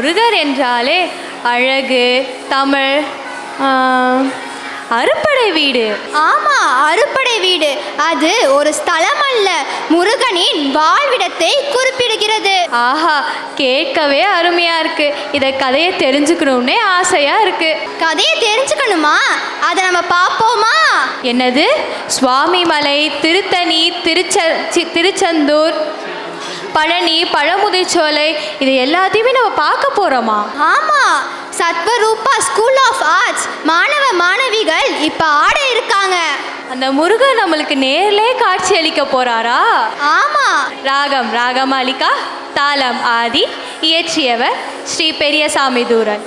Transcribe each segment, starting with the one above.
முருகர் என்றாலே அழகு, தமிழ், அறுப்படை வீடு. ஆமா, அறுப்படை வீடு. அது ஒரு ஸ்தலம் அல்ல, முருகனின் வாழ்விடத்தை குறிப்பிடுகிறது. ஆஹா, கேட்கவே அருமையா இருக்கு. இத கதையை தெரிஞ்சுக்கணும்னே ஆசையா இருக்கு. கதையை தெரிஞ்சுக்கணுமா? அதை நம்ம பார்ப்போமா? என்னது? சுவாமிமலை, திருத்தணி, திருச்செந்தூர், பழனி, பழமுதிர்ச்சோலை, இது எல்லாத்தையுமே நம்ம பார்க்க போறோமா? ஆமா, சத்வரூபா ஸ்கூல் ஆஃப் ஆர்ட்ஸ் மாணவ மாணவிகள் இப்ப ஆட இருக்காங்க. அந்த முருகன் நம்மளுக்கு நேர்லே காட்சி அளிக்க போறாரா? ஆமா. ராகம் ராகமாலிகா, தாளம் ஆதி, இயற்றியவர் ஸ்ரீ பெரியசாமி தூரன்.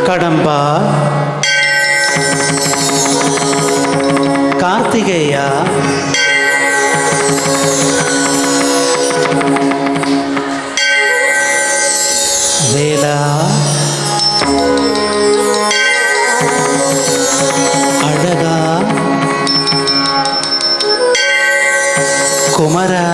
கடம்பா, கார்த்திகேயா, வேலா, அழகா, குமரா,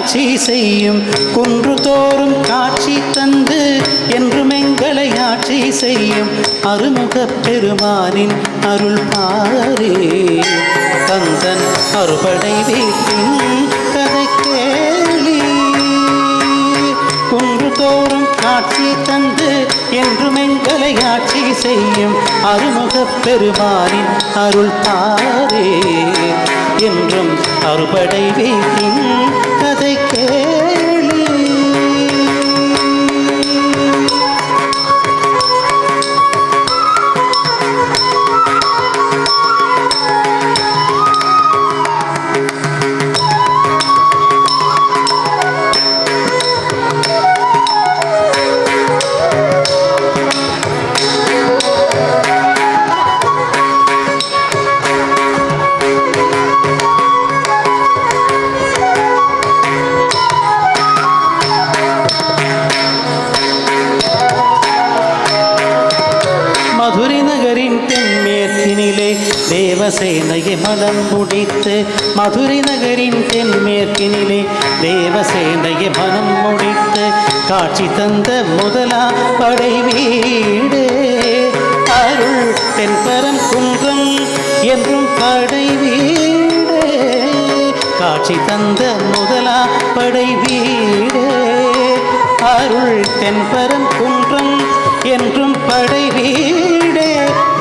ஆட்சி செய்யும் குன்று தோறும் காட்சி தந்து என்றும் எங்களை ஆட்சி செய்யும் அருமுகப் பெருமானின் அருள் பாரே கந்தன் அறுபடை வீட்டின் கதை கேளி குன்று தோறும் காட்சி தந்து என்றும் எங்களை ஆட்சி செய்யும் அருமுகப் பெருமானின் அருள் பாரே என்றும் அறுபடை வீட்டின் கதை கேளி மதுரை நகரின் தென்மேற்கினிலே தேவசேனையை மனம் முடித்து மதுரை நகரின் தென்மேற்கினிலே தேவசேனையை மனம் முடித்து காட்சி தந்த முதலா படை வீடு அருள் தென்பரம் குன்றம் என்றும் படை வீடு காட்சி தந்த முதலா படை வீடு அருள் தென்பரம் குன்றம் என்றும் படை வீடே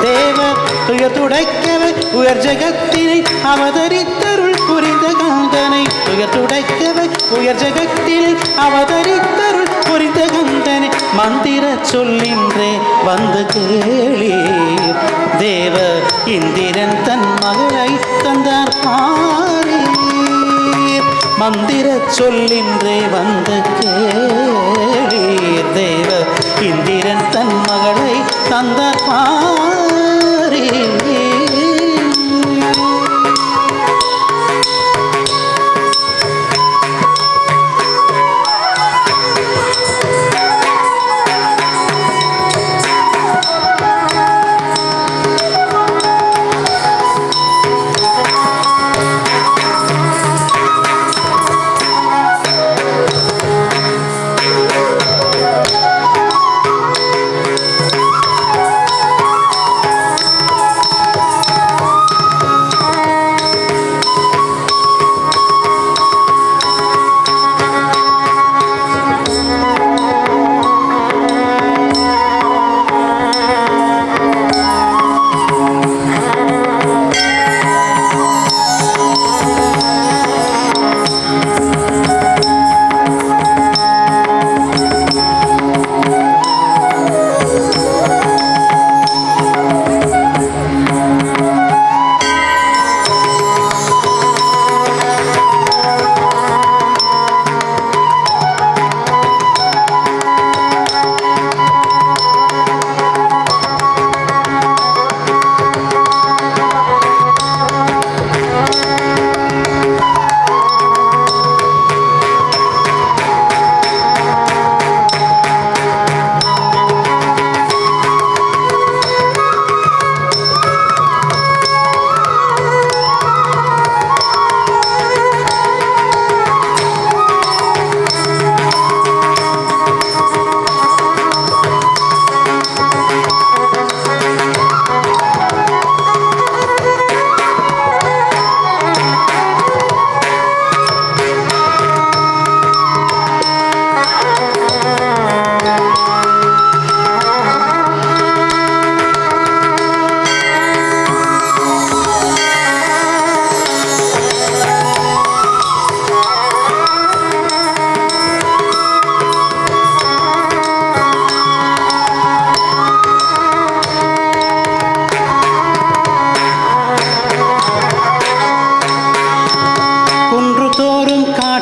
தேவ துயர் துடைக்கவே உயர் ஜகத்தினை அவதரித்தருள் புரிந்த கந்தனை துயர் துடைக்கவே உயர் ஜகத்தில் அவதரித்தருள் புரிந்த கந்தனை மந்திர சொல்லின்றே வந்து கேளீர் தேவ இந்திரன் தன் மகளை தந்தார் பாரீர் மந்திர சொல்லின்றே வந்து கேளீர் தேவ இந்திரன் தன் மகளை தந்தார் பாரீர்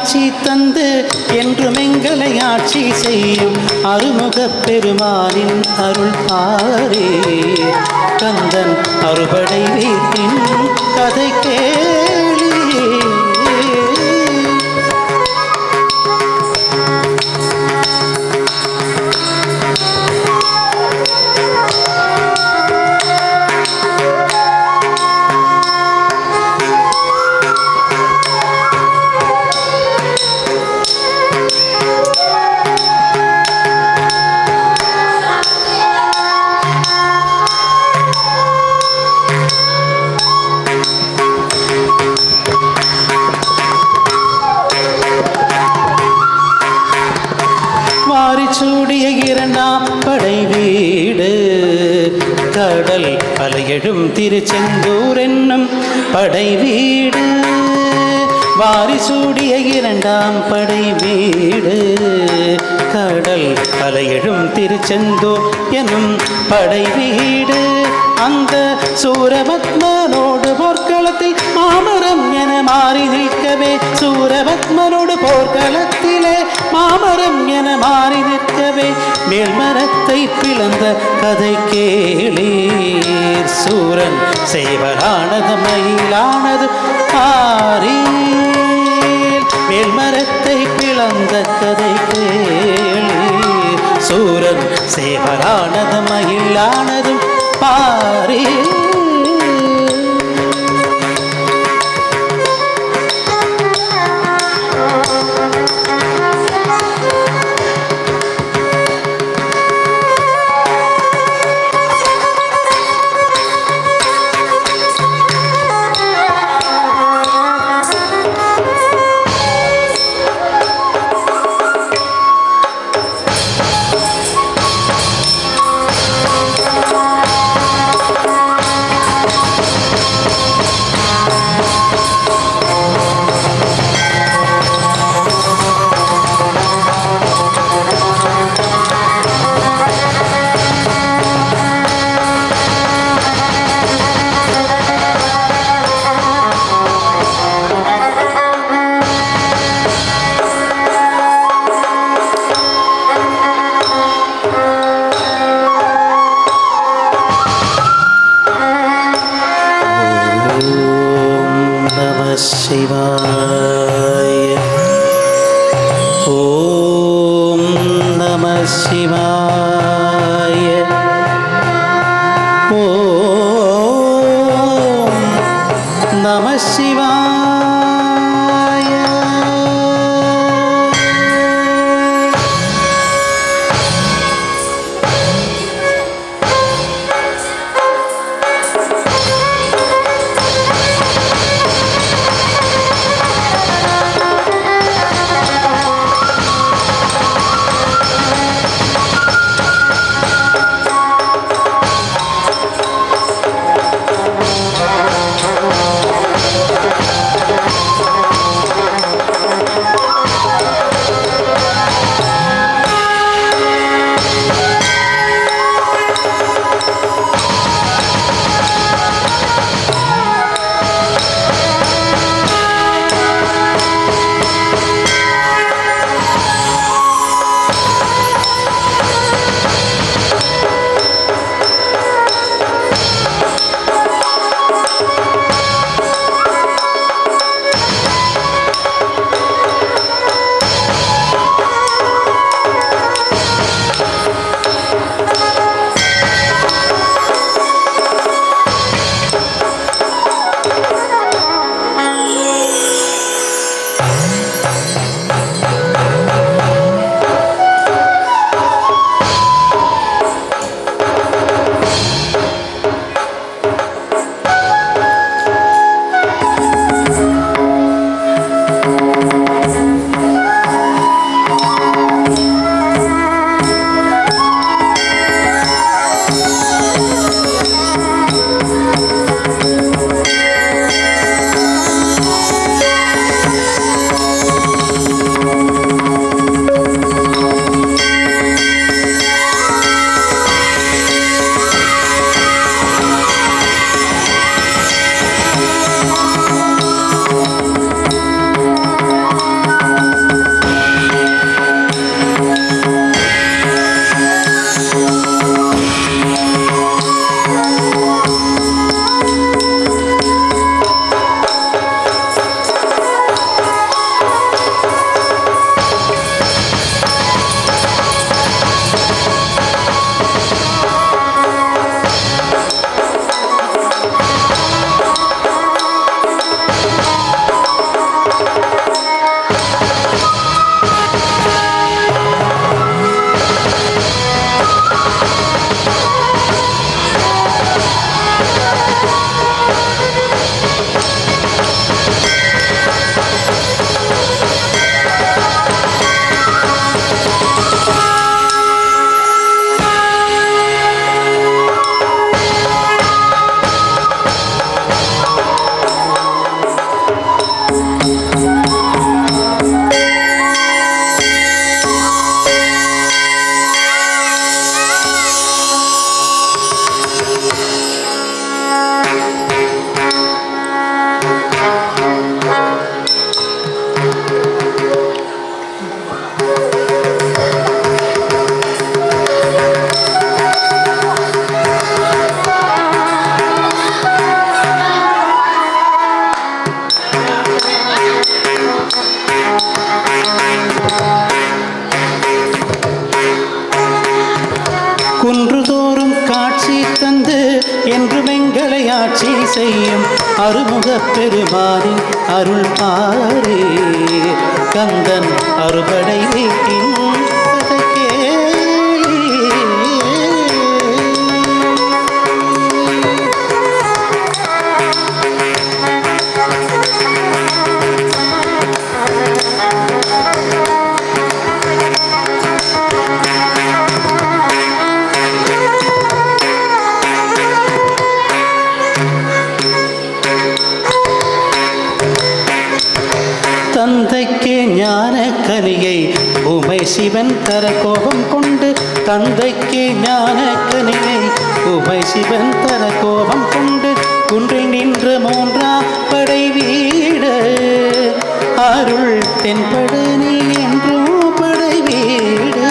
ஆட்சி தந்து என்றும் எங்களை ஆட்சி செய்யும் அருமுகப் பெருமானின் அருள் பாரே கந்தன் அறுபடை வீட்டின் கதை கேளி அலையெழும் திருச்செந்தூர் என்னும் படை வீடு வாரிசூடிய இரண்டாம் படை வீடு கடல் அலையெழும் திருச்செந்தூர் எனும் படை வீடு அந்த சூரபத்மனோடு போர்க்களத்தில் மாமரம் என மாறி நிற்கவே சூரபத்மனோடு போர்க்களத்திலே மாமரம் என மாறி நிற்கவே மேல்மரத்தை பிளந்த கதை கேளீர் சூரன் சேவலானது மயிலானது ஆரீர் மேல்மரத்தை பிளந்த கதை கேளீர் சூரன் சேவலானது மயிலானதும் பாரே. சிவாய ஓம் நம சிவாய ஓம் நம சிவாய. செய்யும் அருமுகப் பெருமானின் அருள் பாரே. கந்தன் அறுபடை வீட்டின் கதை கேளீர். தந்தைக்கு ஞான கனியை உமை சிவன் தர கோபம் கொண்டு, தந்தைக்கு ஞான கனியை உமை சிவன் தர கோபம் கொண்டு, குன்றில் நின்ற மூன்றாம் படை வீடு அருள் தென்படு நீ என்றும் படை வீடு.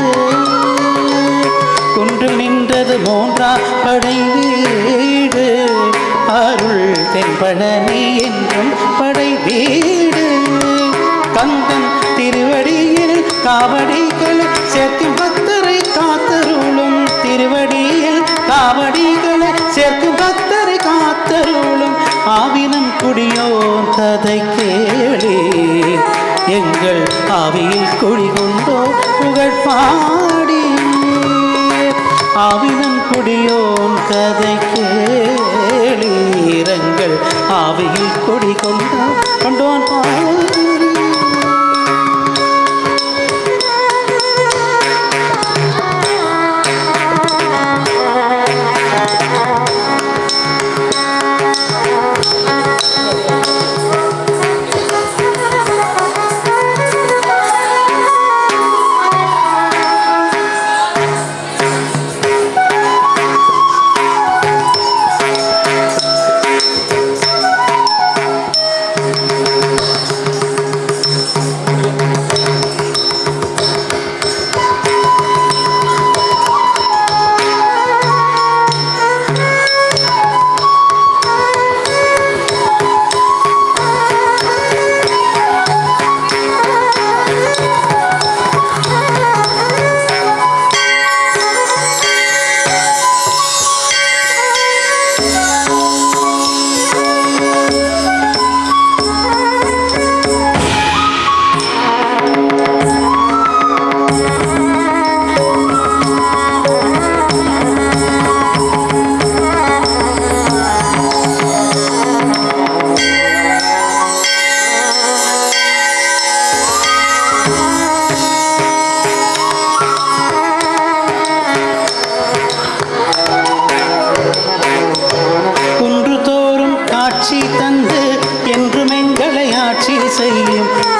குன்றில் நின்றது மூன்றாம் படை வீடு அருள் தென்பட நீ என்றும் படை வீடு. கந்தன் திருவடியில் காவடிகள் சேர்க்கும் பக்தரை காத்தருளும், திருவடியில் காவடிகளை சேர்க்கும் பக்தரை காத்தருளும். ஆவினம் குடியோன் கதை கேளே, எங்கள் ஆவியில் குடிகொண்டோ புகழ் பாடி. ஆவினம் குடியோன் கதை கேளீரங்கள், ஆவியில் குடிகொண்டோ கொண்டோன் பாடி.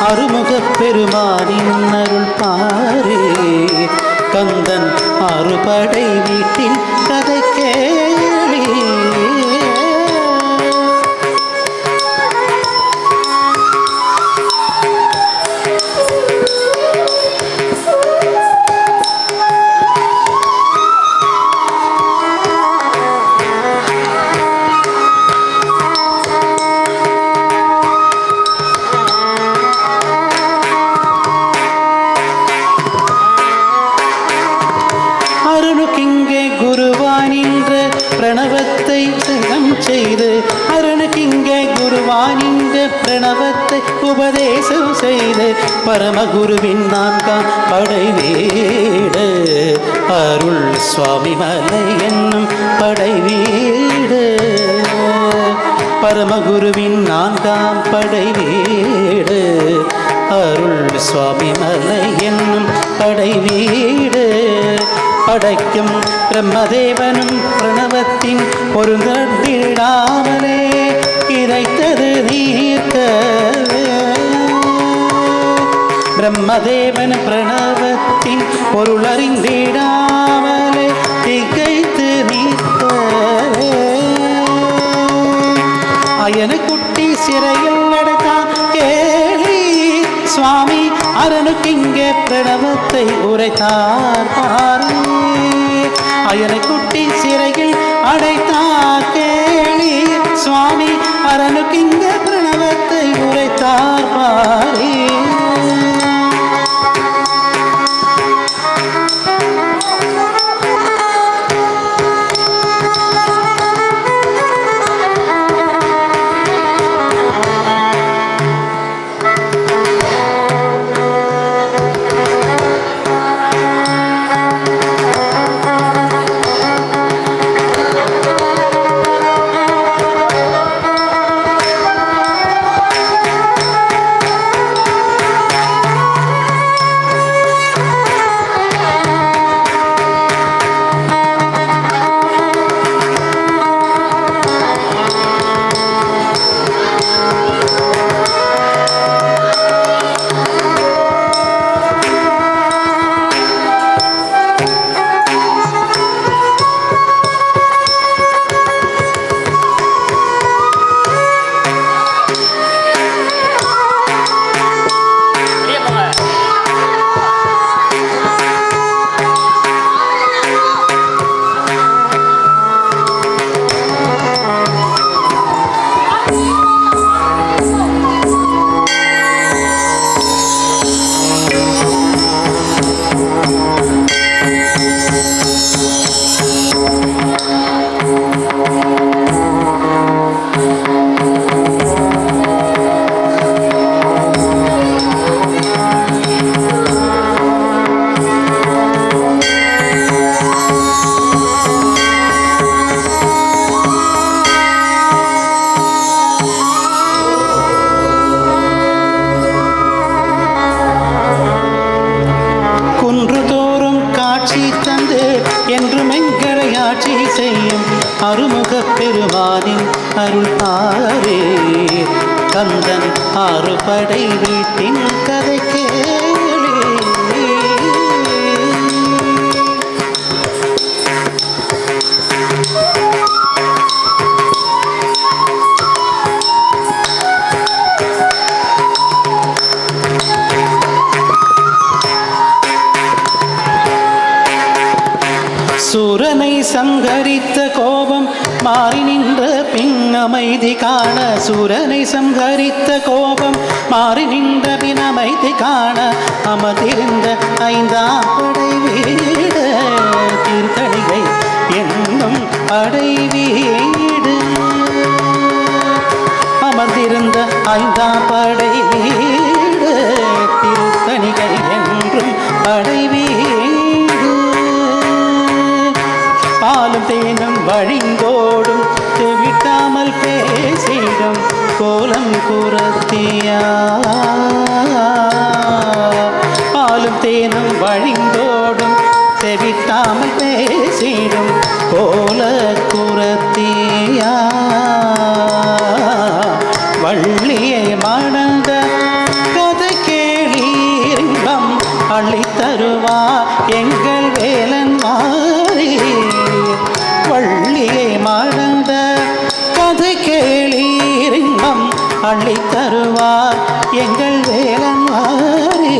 அருமுகப் பெருமானின் அருள் பாரே. கந்தன் அறுபடை வீட்டின் கதை கேளீ. பிரணவத்தை சங்கம் செய்து, அருணுக்கிங்கே குருவானின்ற பிரணவத்தை உபதேசம் செய்து, பரமகுருவின் நான்காம் படை வீடு அருள் சுவாமி மலை என்னும் படை வீடு. பரமகுருவின் நான்காம் படை வீடு அருள் சுவாமி மலை என்னும் படை வீடு. படைக்கும் பிரம்மதேவனும் பிரணவத்தின் பொருந்திடாமலே இறைத்தது நீர்க்க. பிரம்மதேவன் பிரணவத்தின் பொருளறிந்திடாமலே திகைத்து நீர்க்க. அயன குட்டி சிறையில் நடத்தான் கேளி சுவாமி, அரணுக்கிங்கே பிரணவத்தை உரைத்தார் பாரு. அயனை குட்டி சிறையில் அடைத்தார் கேளி சுவாமி, அரணுக்கிங்க பிரணவத்தை உரைத்தார் பாரி. அருள் பாரே கந்தன் ஆறுபடை வீட்டின் கதை கேளே. சூரனை சங்கரித்த கோபம் மாறி நின்ற பின் அமைதி காண. சூரனை சங்கரித்த கோபம் மாறி நின்ற பின் அமைதி காண. அமர்ந்திருந்த ஐந்தாம் படை வீடு திருத்தணிகை என்னும் படை வீடு. அமர்ந்திருந்த ஐந்தாம் படை வீடு திருத்தணிகை என்றும் படை வீடு. பாலும் தேனும் வழிந்தோடும் விட்டாமல் பேசிடும் கோலம் குரத்தியா. பாலும் தேனும் வழிந்தோடும் செவிட்டாமல் பேசிடும் கோல குரத்தியா. வள்ளியை மணந்த கதை கேளீரின்பம் அள்ளி தருவா எங்கள் வேலன் மாறி. வள்ளியை மறந்த கதை கேளீரின்பம் அள்ளி தருவார் எங்கள் வேலன் மாறி.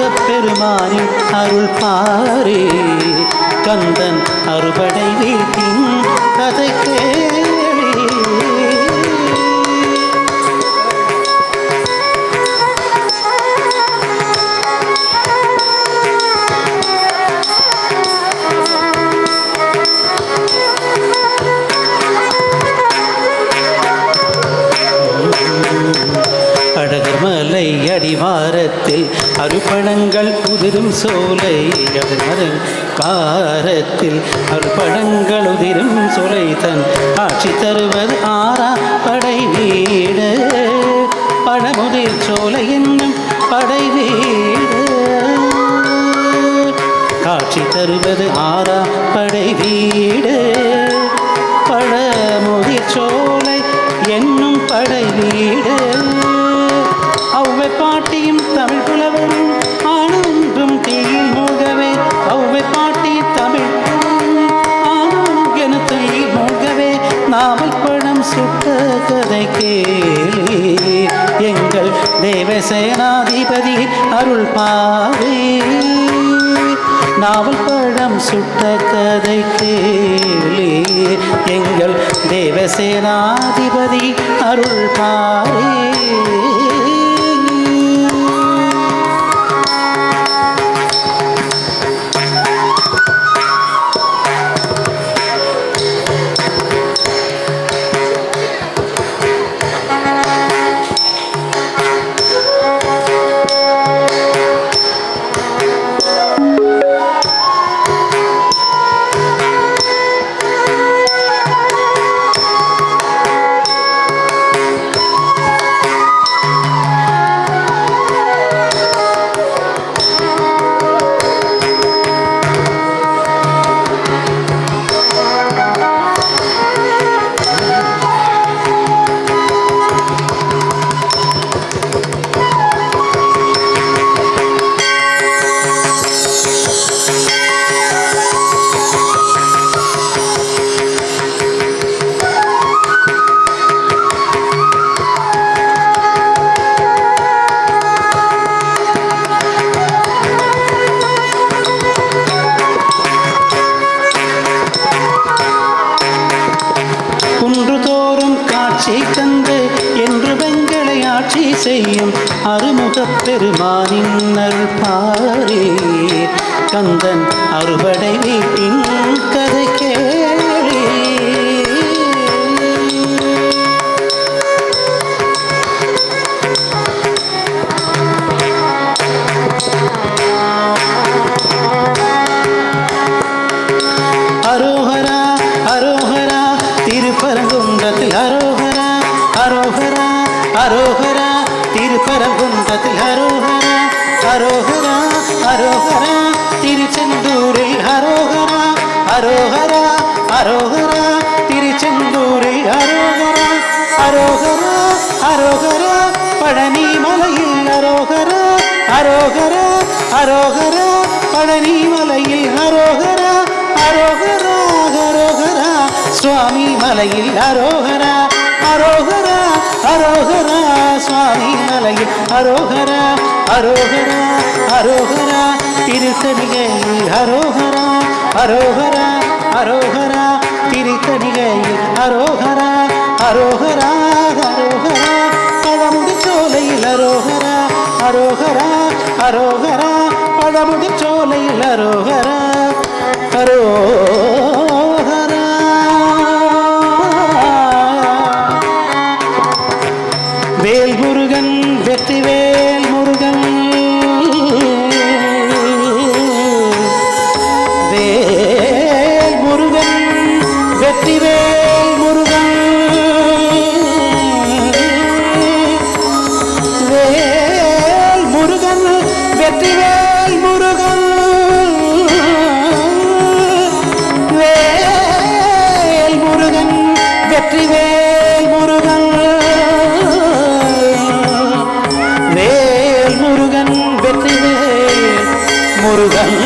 அருமுகப் பெருமானின் அருள் பாரே கந்தன் அறுபடை வீட்டின் கதை கேளே. அடகர்மலை அடிவாரத்தில் அறுபடங்கள் உதிரும் சோலை அடமரன் காரத்தில் அறுபடங்கள் உதிரும் சோலை தன் காட்சி தருவது ஆறா படை வீடு பழமுதிர் சோலை என்னும் படை வீடு காட்சி தருவது ஆறா படை வீடு பழமுதிர் சோலை என்னும் படை வீடு ஒவ்வை பாட்டியும் தமிழ் புலவரும் ஆனந்தும் தீயில் மூழ்கவே ஒவ்வை பாட்டி தமிழ் ஆனந்தும் என தீயில் மூழ்கவே நாவல் பழம் சுட்ட கதை கேளே எங்கள் தேவசேனாதிபதி அருள் பாரே. நாவல் பழம் சுட்ட கதை கேளே எங்கள் தேவசேனாதிபதி அருள் பாரே. தந்து என்று வெங்களை ஆட்சி செய்யும் அருமுகப் பெருமானின் அருள் பாரே கந்தன் அறுபடை வீட்டின் கதை கேளே. அரோகரா அரோகரா திருப்பரங்குன்றத்தில் அரோகரா அரோகரா அரோகரா திருப்பரங்குன்றத்தில் அரோகரா அரோகரா அரோகரா திருச்செந்தூரில் அரோகரா அரோகரா அரோகரா திருச்செந்தூரில் அரோகரா அரோகரா அரோகரா பழனி மலையில் அரோகரா அரோகரா அரோகரா பழனி மலையில் அரோகரா அரோகரா அரோகரா சுவாமி மலையில் அரோகரா அரோகரா அரோகரா சுவாமி மலையில் அரோகரா அரோகரா அரோகரா திருத்தணிகையில் அரோகரா அரோகரா அரோகரா திருத்தணிகையில் அரோகரா அரோகரா அரோகரா பழமுடி சோலையில் அரோகரா அரோகரா அரோகரா பழமுடி சோலையில் அரோகரா அரோகரா. வேல் முருகன் வெற்றி வேல் முருகன் வேல் முருகன் வெற்றி வேல் முருகன் வேல் முருகன் வெற்றி வேல் முருகன் வேல் முருகன் வெற்றி வேல் முருகன் வேல் முருகன் வெற்றி வேல் முருகன்